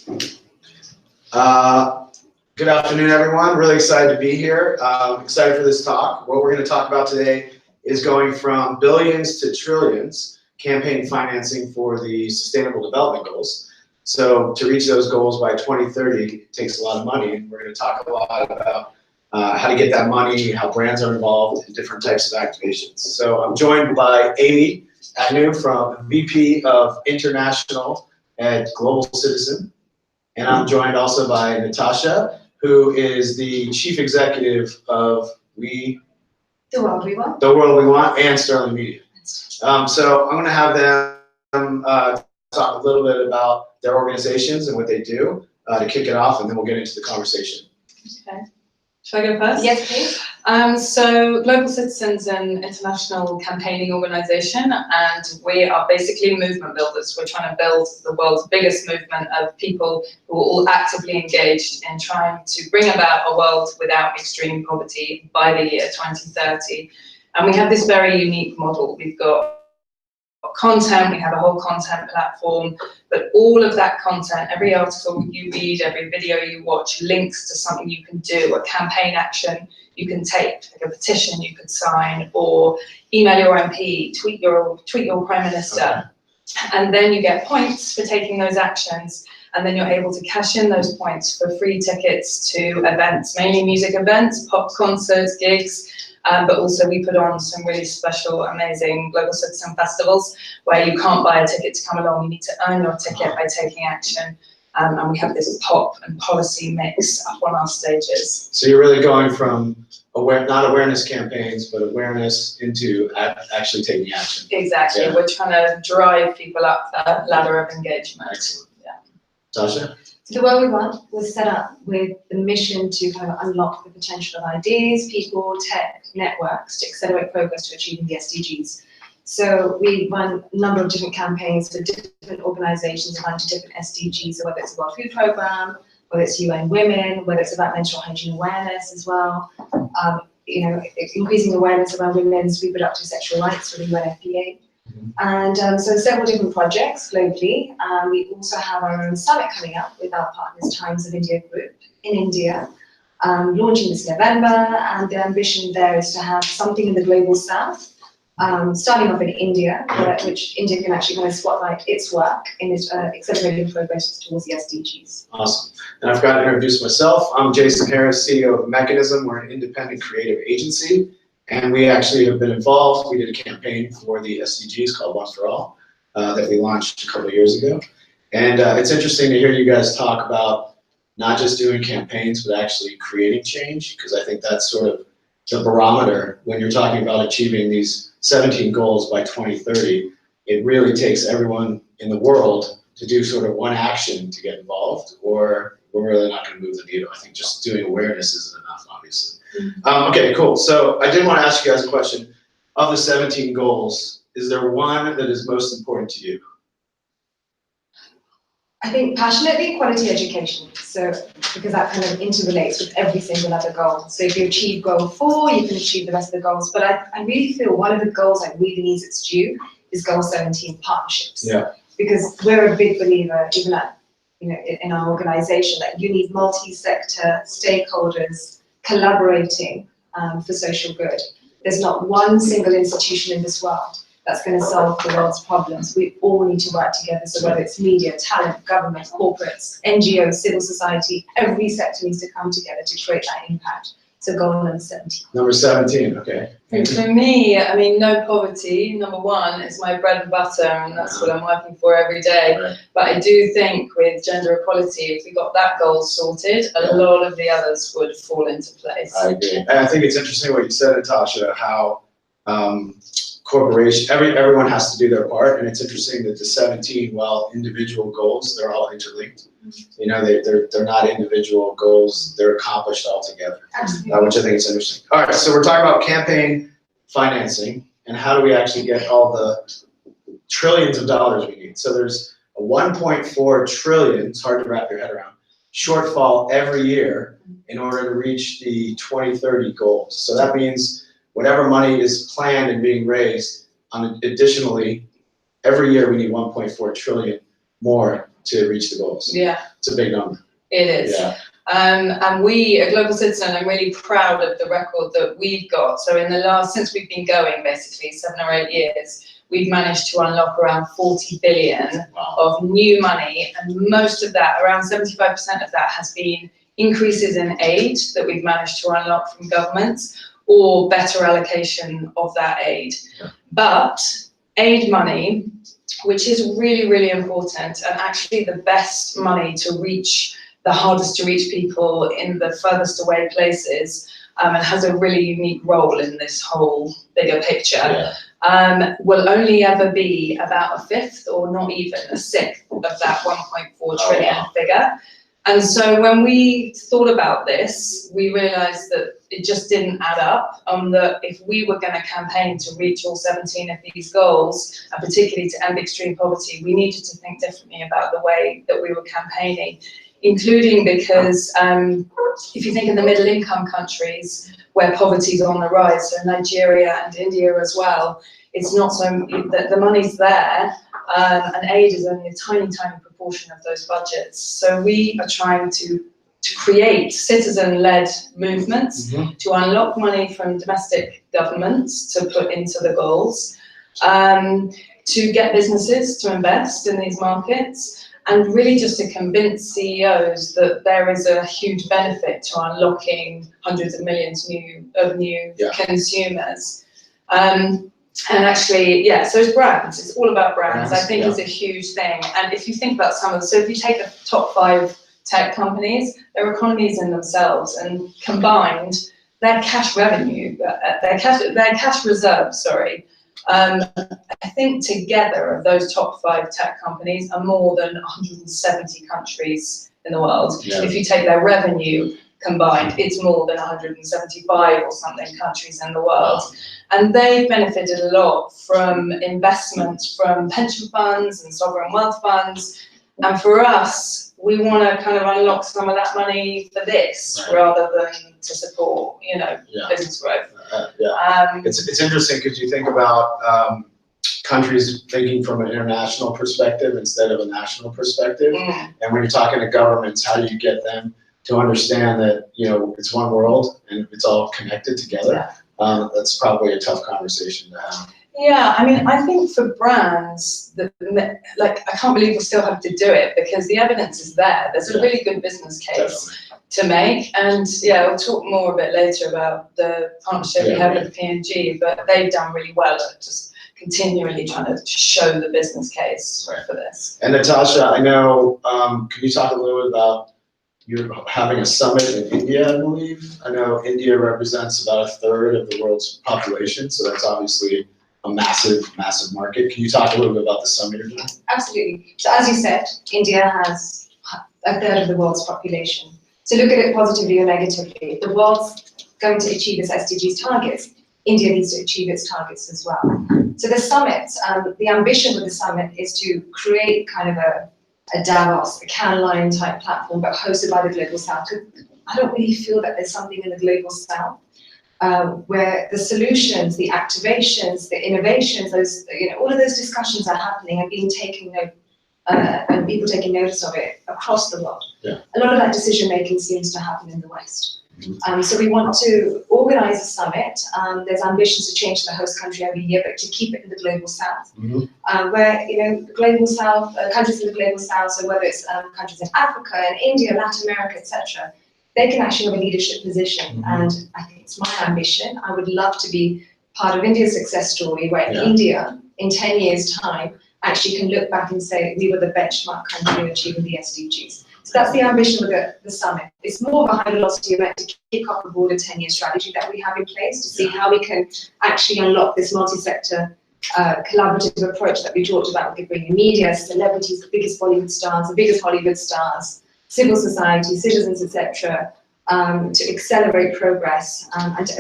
Good afternoon, everyone. Really excited to be here. Excited for this talk. What we're going to talk about today is going from billions to trillions, campaign financing for the Sustainable Development Goals. So to reach those goals by 2030, it takes a lot of money. And we're going to talk a lot about how to get that money, how brands are involved, and different types of activations. So I'm joined by Amy Agnew, from VP of International at Global Citizen. And I'm joined also by Natasha, who is the Chief Executive of The World We Want, and Sterling Media. So I'm going to have them talk a little bit about their organizations and what they do to kick it off, and then we'll get into the conversation. Okay. Shall I go first? Yes, please. So Global Citizen's an international campaigning organisation, and we are basically movement builders. We're trying to build the world's biggest movement of people who are all actively engaged in trying to bring about a world without extreme poverty by the year 2030. And we have this very unique model. We've got content, we have a whole content platform, but all of that content, every article you read, every video you watch, links to something you can do, a campaign action you can take, like a petition you could sign, or email your MP, tweet your Prime Minister. Okay. And then you get points for taking those actions, and then you're able to cash in those points for free tickets to events, mainly music events, pop concerts, gigs. But also we put on some really special, amazing Global Citizen festivals where you can't buy a ticket to come along. You need to earn your ticket by taking action. And we have this pop and policy mix up on our stages. So you're really going from not awareness campaigns, but awareness into actually taking action. Exactly. Yeah. We're trying to drive people up that ladder of engagement. Excellent. Yeah. Tasha? The World We Want was set up with the mission to kind of unlock the potential of ideas, people, tech, networks to accelerate progress to achieving the SDGs. So we run a number of different campaigns for different organizations aligned to different SDGs, so whether it's the World Food Programme, whether it's UN Women, whether it's about menstrual hygiene awareness as well, increasing awareness around women's reproductive sexual rights for the UNFPA. And so several different projects globally. We also have our own summit coming up with our partners, Times of India Group in India, launching this November. And the ambition there is to have something in the global south, starting off in India, which India can actually kind of spotlight its work in its accelerating progress towards the SDGs. Awesome. And I've got to introduce myself. I'm Jason Harris, CEO of Mekanism. We're an independent creative agency. And we actually have been involved. We did a campaign for the SDGs called One for All that we launched a couple of years ago. And it's interesting to hear you guys talk about not just doing campaigns, but actually creating change, because I think that's sort of the barometer when you're talking about achieving these 17 goals by 2030. It really takes everyone in the world to do sort of one action to get involved, or we're really not going to move the needle. I think just doing awareness isn't enough, obviously. Okay, cool. So I did want to ask you guys a question. Of the 17 goals, is there one that is most important to you? I think passionately quality education. So because that kind of interrelates with every single other goal. So if you achieve goal 4, you can achieve the rest of the goals. But I really feel one of the goals that really needs its due is goal 17, partnerships. Yeah. Because we're a big believer, even at, in our organization, that you need multi-sector stakeholders collaborating for social good. There's not one single institution in this world that's going to solve the world's problems. We all need to work together. So whether it's media, talent, government, corporates, NGOs, civil society, every sector needs to come together to create that impact. So goal number 17. Number 17, okay. And for me, I mean, no poverty, number 1, is my bread and butter, and that's what I'm working for every day. Right. But I do think with gender equality, if we got that goal sorted, a lot of the others would fall into place. I agree. And I think it's interesting what you said, Natasha, how everyone has to do their part, and it's interesting that the 17, while individual goals, they're all interlinked. They're not individual goals, they're accomplished all together, which I think is interesting. All right, so we're talking about campaign financing and how do we actually get all the trillions of dollars we need. So there's a 1.4 trillion, it's hard to wrap your head around, shortfall every year in order to reach the 2030 goals. So that means whatever money is planned and being raised, additionally, every year we need 1.4 trillion more to reach the goals. Yeah, It's a big number. it is. Yeah. And we at Global Citizen, I'm really proud of the record that we've got. So in the since we've been going, basically 7 or 8 years, we've managed to unlock around 40 billion of new money, and most of that, around 75% of that, has been increases in aid that we've managed to unlock from governments, or better allocation of that aid. Yeah. But aid money, which is really, really important, and actually the best money to reach the hardest to reach people in the furthest away places, and has a really unique role in this whole bigger picture, will only ever be about a fifth, or not even a sixth, of that 1.4 trillion figure. And so when we thought about this, we realized that it just didn't add up, that if we were going to campaign to reach all 17 of these goals, and particularly to end extreme poverty, we needed to think differently about the way that we were campaigning, including because if you think of the middle income countries where poverty is on the rise, so Nigeria and India as well, it's not so that the money's there, and aid is only a tiny, tiny proportion of those budgets. So we are trying to create citizen-led movements to unlock money from domestic governments to put into the goals, to get businesses to invest in these markets, and really just to convince CEOs that there is a huge benefit to unlocking hundreds of millions of new consumers. And actually, so it's brands. It's all about brands. I think it's a huge thing. And if you think about so if you take the top 5 tech companies, they're economies in themselves, and combined, their cash revenue, their cash reserves, I think together of those top 5 tech companies are more than 170 countries in the world. Yeah. If you take their revenue combined, it's more than 175 or something countries in the world. And they've benefited a lot from investments from pension funds and sovereign wealth funds. And for us, we want to kind of unlock some of that money for this, rather than to support, business growth. It's interesting because you think about countries thinking from an international perspective instead of a national perspective. And when you're talking to governments, how do you get them to understand that, it's one world and it's all connected together? That's probably a tough conversation to have. Yeah, I mean, I think for brands, I can't believe we still have to do it, because the evidence is there. There's a really good business case to make. And we'll talk more a bit later about the partnership we have with P&G, but they've done really well at just continually trying to show the business case for this. And Natasha, I know, can you talk a little bit about you're having a summit in India, I believe? I know India represents about 1/3 of the world's population, so that's obviously a massive, massive market. Can you talk a little bit about the summit you're doing? Absolutely. So as you said, India has 1/3 of the world's population. So look at it positively or negatively. If the world's going to achieve its SDGs targets, India needs to achieve its targets as well. So the summit, the ambition with the summit is to create kind of a Davos, a Cannes Lion type platform, but hosted by the Global South. I don't really feel that there's something in the Global South where the solutions, the activations, the innovations, those, all of those discussions are happening and being taken note, and people taking notice of it across the world. A lot of that decision making seems to happen in the West. So we want to organize a summit. There's ambitions to change the host country every year, but to keep it in the Global South, where the Global South, countries in the Global South, so whether it's countries in Africa and India, Latin America, etc., they can actually have a leadership position. And I think it's my ambition. I would love to be part of India's success story, where India, in 10 years' time, actually can look back and say we were the benchmark country in achieving the SDGs. So that's the ambition with the summit. It's more of a high velocity event to kick off the broader 10-year strategy that we have in place to see how we can actually unlock this multi-sector collaborative approach that we talked about with bringing media, celebrities, the biggest Bollywood stars, the biggest Hollywood stars, civil society, citizens, etc., to accelerate progress and to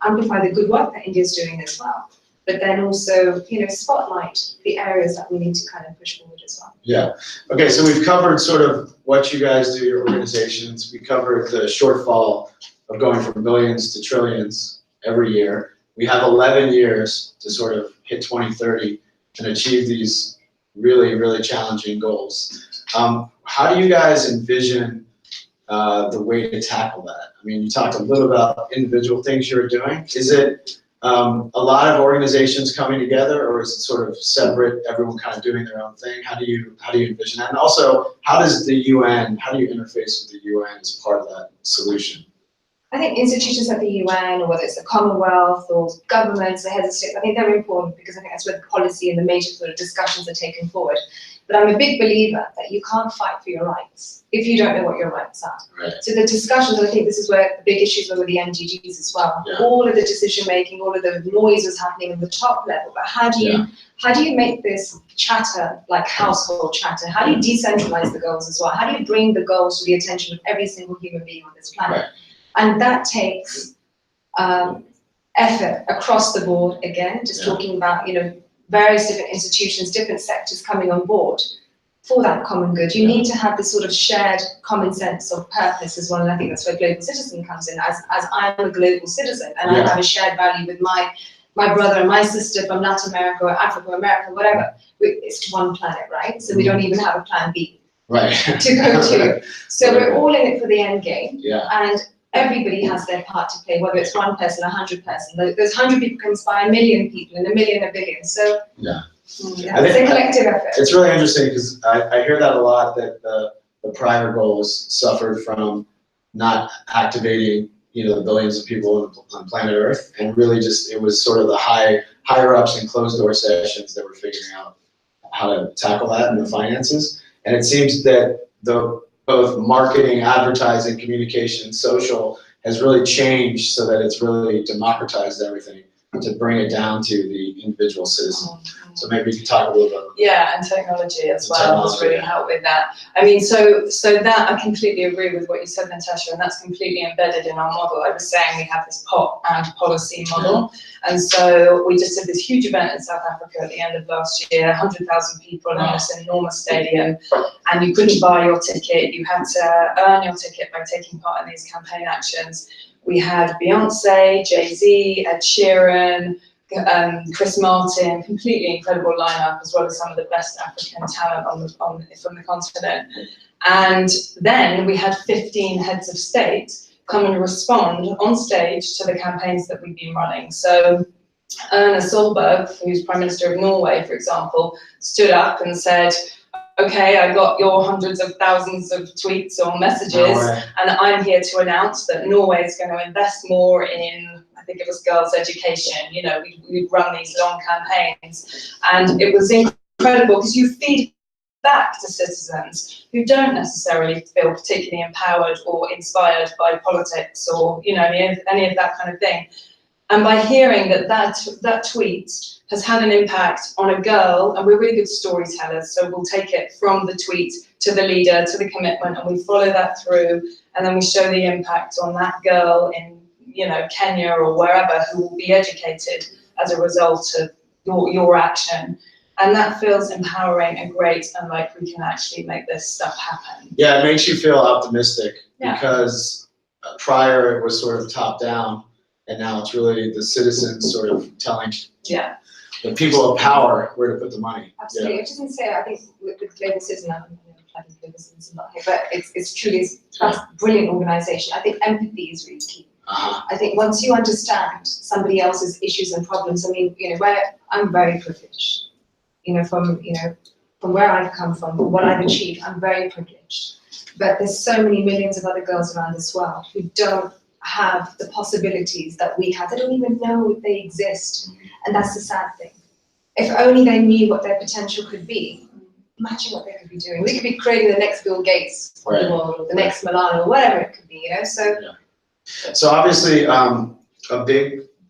amplify the good work that India is doing as well. But then also, spotlight the areas that we need to kind of push forward as well. Yeah. Okay, so we've covered sort of what you guys do, your organizations. We covered the shortfall of going from billions to trillions every year. We have 11 years to sort of hit 2030 and achieve these really, really challenging goals. How do you guys envision the way to tackle that? I mean, you talked a little about individual things you're doing. Is it a lot of organizations coming together, or is it sort of separate, everyone kind of doing their own thing? How do you envision that? And also, how do you interface with the UN as part of that solution? I think institutions like the UN, or whether it's the Commonwealth or governments, the heads of state, I think they're important because I think that's where the policy and the major sort of discussions are taken forward. But I'm a big believer that you can't fight for your rights if you don't know what your rights are. Right. So the discussions, and I think this is where the big issues were with the MDGs as well. Yeah. All of the decision making, all of the noise was happening at the top level. But how do you make this chatter like household chatter? How do you decentralize the goals as well? How do you bring the goals to the attention of every single human being on this planet? Right. And that takes effort across the board. Again, just talking about various different institutions, different sectors coming on board for that common good. You need to have this sort of shared common sense of purpose as well, and I think that's where global citizen comes in. As I'm a global citizen and I have a shared value with my brother and my sister from Latin America or Africa or America, whatever. It's one planet, right? So we don't even have a plan B to go to. So we're all in it for the end game, and everybody has their part to play, whether it's one person, 100 person. Those 100 people can inspire 1 million people, and 1 million, 1 billion. So it's a collective effort. It's really interesting because I hear that a lot, that the prior goals suffered from not activating the billions of people on planet Earth, and really just it was sort of the higher ups in closed door sessions that were figuring out how to tackle that and the finances. And it seems that both marketing, advertising, communication, social has really changed so that it's really democratized everything to bring it down to the individual citizen. So maybe you could talk a little bit about Yeah, and technology as well has really helped with that. I mean, so that I completely agree with what you said, Natasha, and that's completely embedded in our model. I was saying we have this POP and policy model, and so we just did this huge event in South Africa at the end of last year, 100,000 people in this enormous stadium, and you couldn't buy your ticket. You had to earn your ticket by taking part in these campaign actions. We had Beyonce, Jay-Z, Ed Sheeran, Chris Martin, completely incredible lineup, as well as some of the best African talent from the continent. And then we had 15 heads of state come and respond on stage to the campaigns that we've been running. So Erna Solberg, who's Prime Minister of Norway, for example, stood up and said, okay, I got your hundreds of thousands of tweets or messages, and I'm here to announce that Norway is going to invest more in, I think it was girls' education. We'd run these long campaigns, and it was incredible because you feed back to citizens who don't necessarily feel particularly empowered or inspired by politics or any of that kind of thing. And by hearing that tweet has had an impact on a girl, and we're really good storytellers, so we'll take it from the tweet to the leader, to the commitment, and we follow that through, and then we show the impact on that girl in Kenya or wherever, who will be educated as a result of your action. And that feels empowering and great, and like we can actually make this stuff happen. Yeah, it makes you feel optimistic because prior it was sort of top down, and now it's really the citizens sort of telling the people of power where to put the money. Absolutely. It doesn't say, I think with Global Citizen, I'm planning Global Citizen not here, but it's truly a brilliant organization. I think empathy is really key. I think once you understand somebody else's issues and problems, I mean, where I'm very privileged, from where I've come from, what I've achieved, I'm very privileged. But there's so many millions of other girls around this world who don't have the possibilities that we have. They don't even know they exist. And that's the sad thing. If only they knew what their potential could be, imagine what they could be doing. We could be creating the next Bill Gates of the world, or the next Milano, or whatever it could be, So obviously,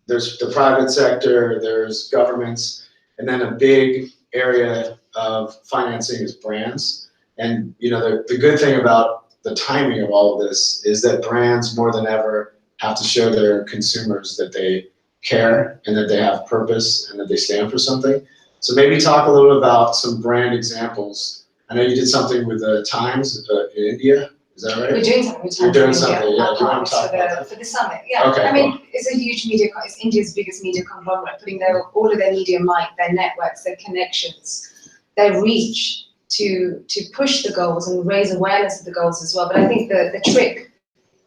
there's the private sector, there's governments, and then a big area of financing is brands. And the good thing about the timing of all of this is that brands more than ever have to show their consumers that they care and that they have purpose and that they stand for something. So maybe talk a little about some brand examples. I know you did something with the Times in India. Is that right? We're doing something with Times. You're doing something, Do you want to talk about that? For the summit, Okay, I mean, it's a huge media, it's India's biggest media conglomerate, putting all of their media might, their networks, their connections, their reach to push the goals and raise awareness of the goals as well. But I think the trick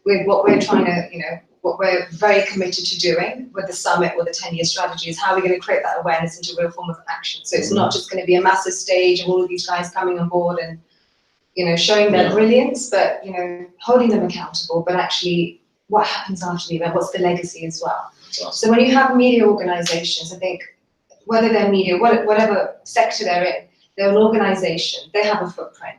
with what we're trying to, what we're very committed to doing with the summit or the 10-year strategy is how we're going to create that awareness into a real form of action. So it's not just going to be a massive stage of all of these guys coming on board and, showing their brilliance, but, holding them accountable, but actually what happens after the event, what's the legacy as well. Awesome. So when you have media organizations, I think whether they're media, whatever sector they're in, they're an organization, they have a footprint,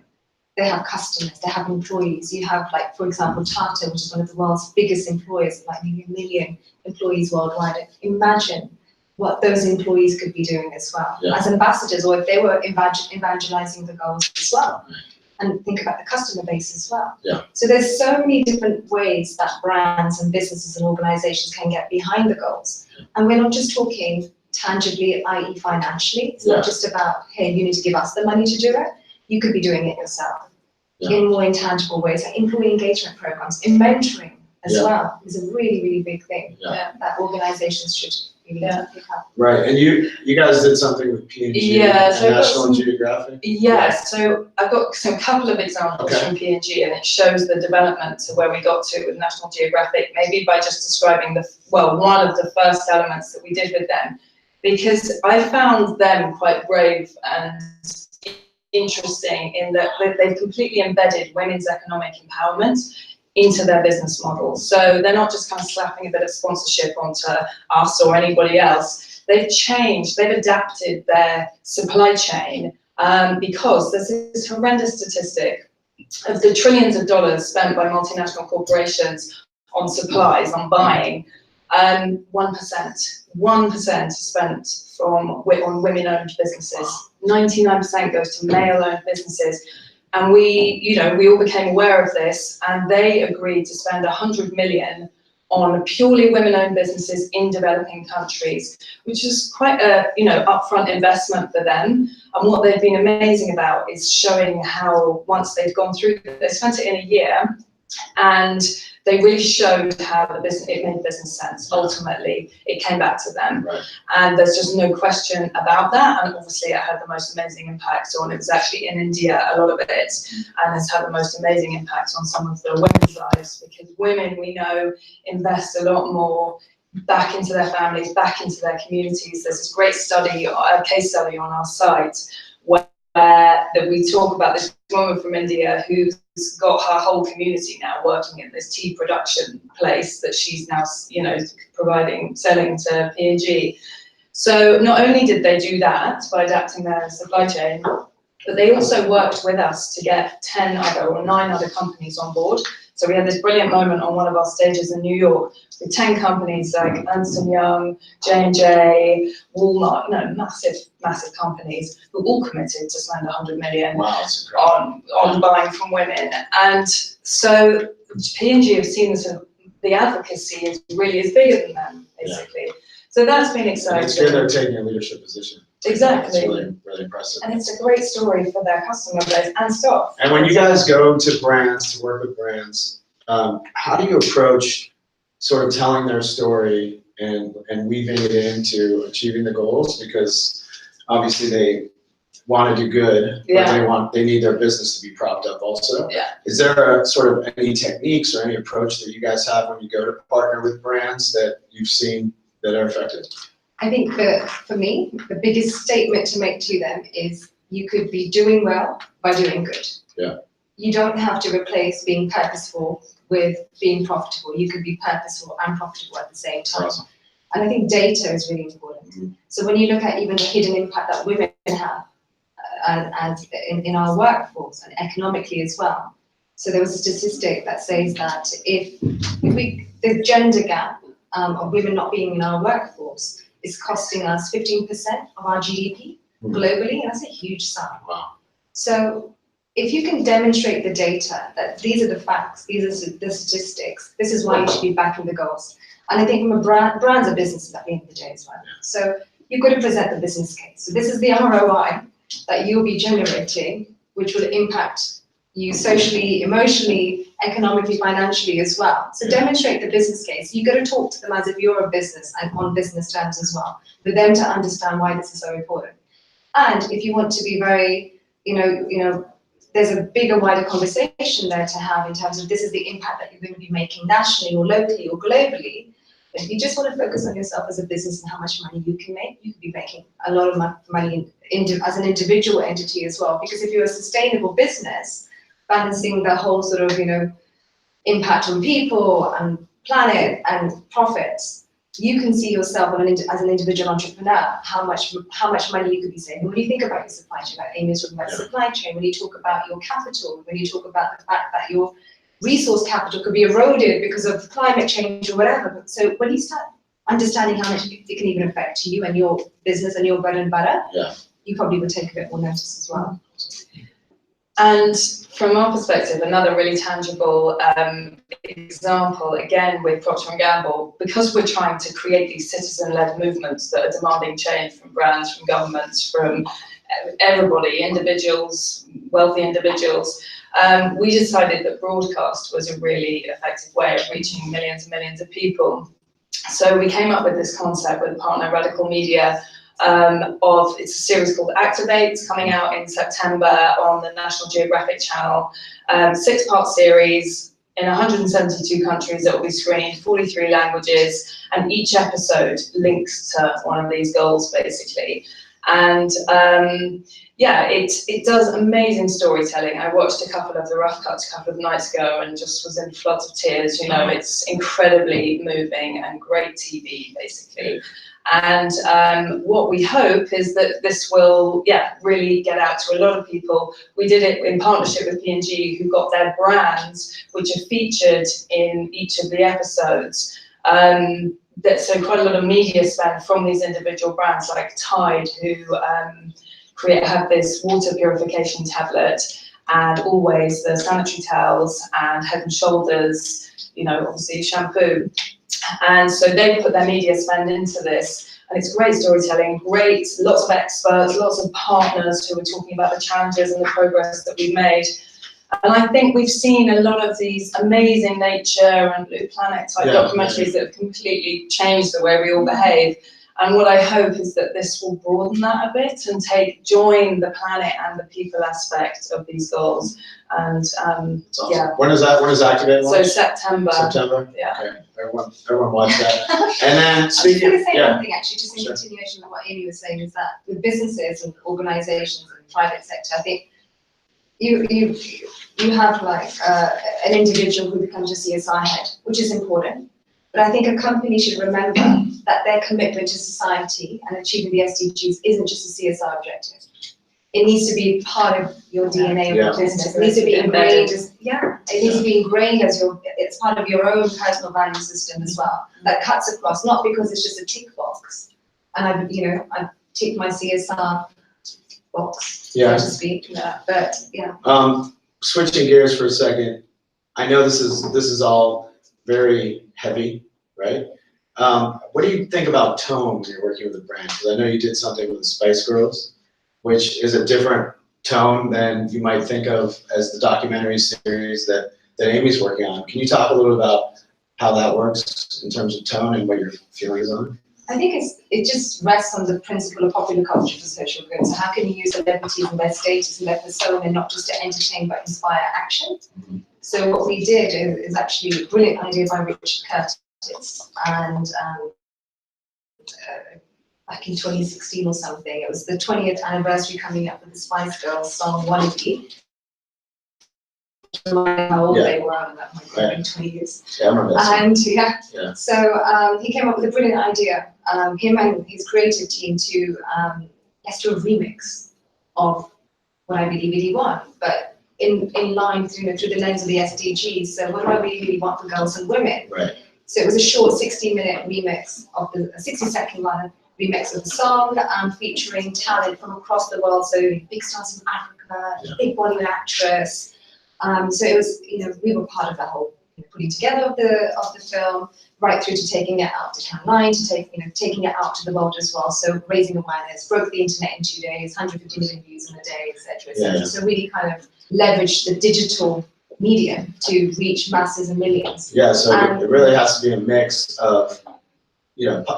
they have customers, they have employees. You have, like, for example, Tata, which is one of the world's biggest employers, like nearly 1 million employees worldwide. Imagine what those employees could be doing as well as ambassadors, or if they were evangelizing the goals as well. And think about the customer base as well. So there's so many different ways that brands and businesses and organizations can get behind the goals. And we're not just talking tangibly, i.e. financially. It's not just about, hey, you need to give us the money to do it. You could be doing it yourself in more intangible ways, like employee engagement programs, in mentoring as well is a really, really big thing that organizations should really pick up. Right, and you guys did something with P&G and National Geographic? So I've got a couple of examples from P&G, and it shows the development to where we got to with National Geographic, maybe by just describing one of the first elements that we did with them, because I found them quite brave and interesting in that they've completely embedded women's economic empowerment into their business model. So they're not just kind of slapping a bit of sponsorship onto us or anybody else. They've adapted their supply chain because there's this horrendous statistic of the trillions of dollars spent by multinational corporations on supplies, on buying. 1% is spent on women-owned businesses. 99% goes to male-owned businesses. And we all became aware of this, and they agreed to spend 100 million on purely women-owned businesses in developing countries, which is quite a upfront investment for them. And what they've been amazing about is showing how once they've gone through, they spent it in a year, and they really showed how it made business sense. Ultimately, it came back to them. Right. And there's just no question about that. And obviously it had the most amazing impact on, it was actually in India, a lot of it, and has had the most amazing impact on some of the women's lives, because women, we know, invest a lot more back into their families, back into their communities. There's this great study, a case study on our site, where that we talk about this woman from India who's got her whole community now working in this tea production place that she's now, selling to P&G. So not only did they do that by adapting their supply chain, but they also worked with us to get 9 other companies on board. So we had this brilliant moment on one of our stages in New York with 10 companies like Ernst & Young, J&J, Walmart, massive companies who all committed to spend 100 million on buying from women. And so P&G have seen this, the advocacy is bigger than them, basically. So that's been exciting. And it's good they're taking a leadership position. Exactly. It's really, really impressive. And it's a great story for their customer base and staff. And when you guys go to brands, to work with brands, how do you approach sort of telling their story and weaving it into achieving the goals? Because obviously they want to do good, but they need their business to be propped up also. Is there a sort of any techniques or any approach that you guys have when you go to partner with brands that you've seen that are effective? I think that for me, the biggest statement to make to them is you could be doing well by doing good. You don't have to replace being purposeful with being profitable. You could be purposeful and profitable at the same time. Awesome. And I think data is really important. So when you look at even the hidden impact that women have and in our workforce and economically as well. So there was a statistic that says that if the gender gap of women not being in our workforce is costing us 15% of our GDP globally. That's a huge sum. Wow. So if you can demonstrate the data that these are the facts, these are the statistics, this is why you should be backing the goals. And I think from a brands are businesses at the end of the day as well. So you've got to present the business case. So this is the ROI that you'll be generating, which will impact you socially, emotionally, economically, financially as well. So demonstrate the business case. You've got to talk to them as if you're a business and on business terms as well, for them to understand why this is so important. And if you want to be very, there's a bigger, wider conversation there to have in terms of this is the impact that you're going to be making nationally or locally or globally. But if you just want to focus on yourself as a business and how much money you can make, you could be making a lot of money as an individual entity as well. Because if you're a sustainable business, balancing the whole sort of, impact on people and planet and profits, you can see yourself as an individual entrepreneur, how much money you could be saving. When you think about your supply chain, like Amy's talking about supply chain, when you talk about your capital, when you talk about the fact that your resource capital could be eroded because of climate change or whatever. So when you start understanding how much it can even affect you and your business and your bread and butter, you probably would take a bit more notice as well. And from our perspective, another really tangible example, again with Procter & Gamble, because we're trying to create these citizen-led movements that are demanding change from brands, from governments, from everybody, individuals, wealthy individuals, we decided that broadcast was a really effective way of reaching millions and millions of people. So we came up with this concept with partner Radical Media, it's a series called Activate, coming out in September on the National Geographic Channel. 6-part series in 172 countries that will be screened, 43 languages, and each episode links to one of these goals basically. And it does amazing storytelling. I watched a couple of the rough cuts a couple of nights ago and just was in floods of tears. It's incredibly moving and great TV basically. And what we hope is that this will, really get out to a lot of people. We did it in partnership with P&G, who got their brands, which are featured in each of the episodes. So quite a lot of media spend from these individual brands, like Tide, who have this water purification tablet, and Always the sanitary towels, and Head and Shoulders, obviously shampoo. And so they put their media spend into this, and it's great storytelling, lots of experts, lots of partners who are talking about the challenges and the progress that we've made. And I think we've seen a lot of these amazing nature and Blue Planet type documentaries that have completely changed the way we all behave. And what I hope is that this will broaden that a bit and join the planet and the people aspect of these goals. And awesome. When is Activate launch? So September. Yeah. Okay. Everyone watch that. And then I was going to say yeah. one thing actually, just in continuation of what Amy was saying, is that with businesses and organisations and the private sector, I think you have like an individual who becomes a CSR head, which is important. But I think a company should remember that their commitment to society and achieving the SDGs isn't just a CSR objective. It needs to be part of your DNA of your business. It needs to be ingrained it needs to be ingrained as it's part of your own personal value system as well. That cuts across, not because it's just a tick box. And I've ticked my CSR box, so to speak. But switching gears for a second, I know this is all very heavy, right? What do you think about tone when you're working with a brand? Because I know you did something with the Spice Girls, which is a different tone than you might think of as the documentary series that Amy's working on. Can you talk a little about how that works in terms of tone and what your feelings on it? I think it just rests on the principle of popular culture for social good. So how can you use celebrities and their status and their persona not just to entertain but inspire action? Mm-hmm. So what we did is actually a brilliant idea by Richard Curtis, and back in 2016 or something, it was the 20th anniversary coming up with the Spice Girls song "Wannabe." How old they were at that point, in 20 years. Yeah, I remember that. And so he came up with a brilliant idea, him and his creative team, to let's do a remix of What I Really Really Want, but in line through the lens of the SDGs. So what do I really, really want for girls and women? Right. So it was a short 60-minute remix of the 60-second remix of the song, featuring talent from across the world. So big stars from Africa, big Bollywood actress. So it was, we were part of that whole putting together of the film, right through to taking it out to Cannes 9, to taking it out to the world as well. So raising awareness, broke the internet in 2 days, 150 million views in a day, etc. Yeah. So really kind of leverage the digital medium to reach masses and millions. Yeah, so it really has to be a mix of,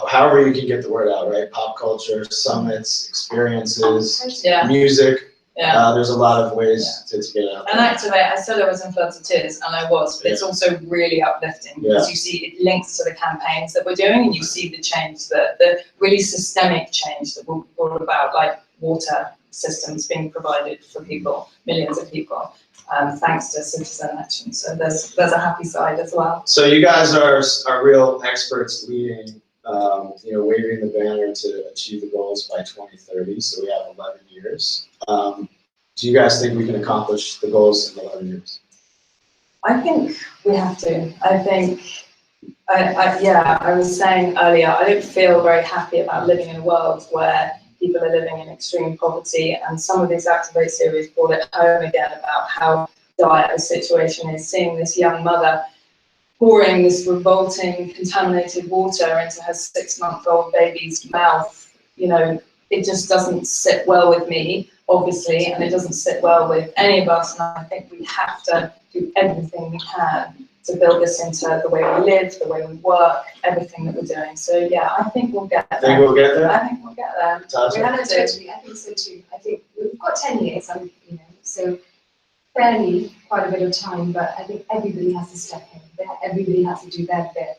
however you can get the word out, right? Pop culture, summits, experiences, music, Yeah. There's a lot of ways to get out And there. activate, I said I was in floods of tears, and I was, but it's also really uplifting because you see it links to the campaigns that we're doing, and you see the change, the really systemic change that we're brought about, like water systems being provided for people, millions of people, thanks to citizen action. So there's a happy side as well. So you guys are real experts leading, waving the banner to achieve the goals by 2030. So we have 11 years. Do you guys think we can accomplish the goals in 11 years? I think we have to. I think, I was saying earlier, I don't feel very happy about living in a world where people are living in extreme poverty, and some of these Activate series brought it home again about how dire the situation is, seeing this young mother pouring this revolting contaminated water into her 6-month-old baby's mouth. It just doesn't sit well with me, obviously, and it doesn't sit well with any of us, and I think we have to do everything we can to build this into the way we live, the way we work, everything that we're doing. So yeah, I think we'll get there. Think we'll get there? I think we'll get there. Natasha? I think so too. I think we've got 10 years, so fairly quite a bit of time, but I think everybody has to step in. Everybody has to do their bit.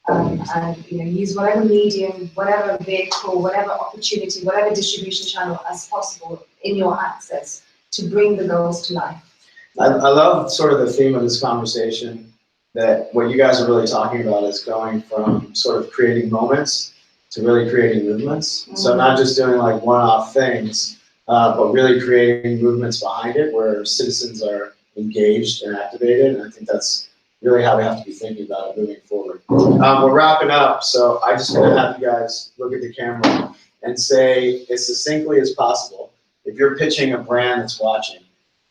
And use whatever medium, whatever vehicle, whatever opportunity, whatever distribution channel as possible in your access to bring the goals to life. I love sort of the theme of this conversation, that what you guys are really talking about is going from sort of creating moments to really creating movements. Mm-hmm. So not just doing like one-off things, but really creating movements behind it where citizens are engaged and activated. And I think that's really how we have to be thinking about it moving forward. We're wrapping up, so I'm just gonna have you guys look at the camera and say as succinctly as possible, if you're pitching a brand that's watching,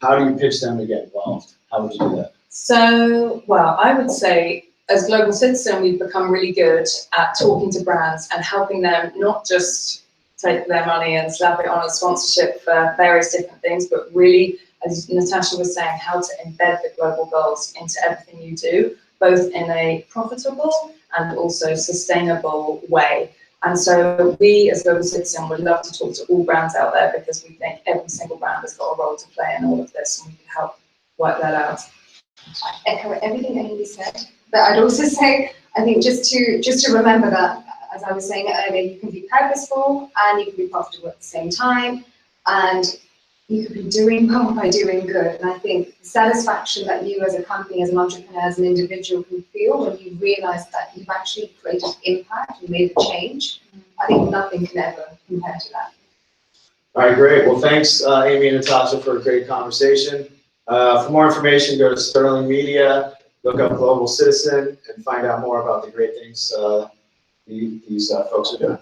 how do you pitch them to get involved? How would you do that? So, well, I would say as Global Citizen, we've become really good at talking to brands and helping them not just take their money and slap it on a sponsorship for various different things, but really, as Natasha was saying, how to embed the global goals into everything you do, both in a profitable and also sustainable way. And so we, as Global Citizen, would love to talk to all brands out there because we think every single brand has got a role to play in all of this, and we can help work that out. I echo everything that Amy said, but I'd also say, I think just to remember that, as I was saying earlier, you can be purposeful and you can be profitable at the same time, and you could be doing well by doing good. And I think the satisfaction that you as a company, as an entrepreneur, as an individual can feel when you realize that you've actually created impact and made a change, I think nothing can ever compare to that. All right, great. Well, thanks, Amy and Natasha, for a great conversation. For more information, go to Sterling Media, look up Global Citizen, and find out more about the great things these folks are doing.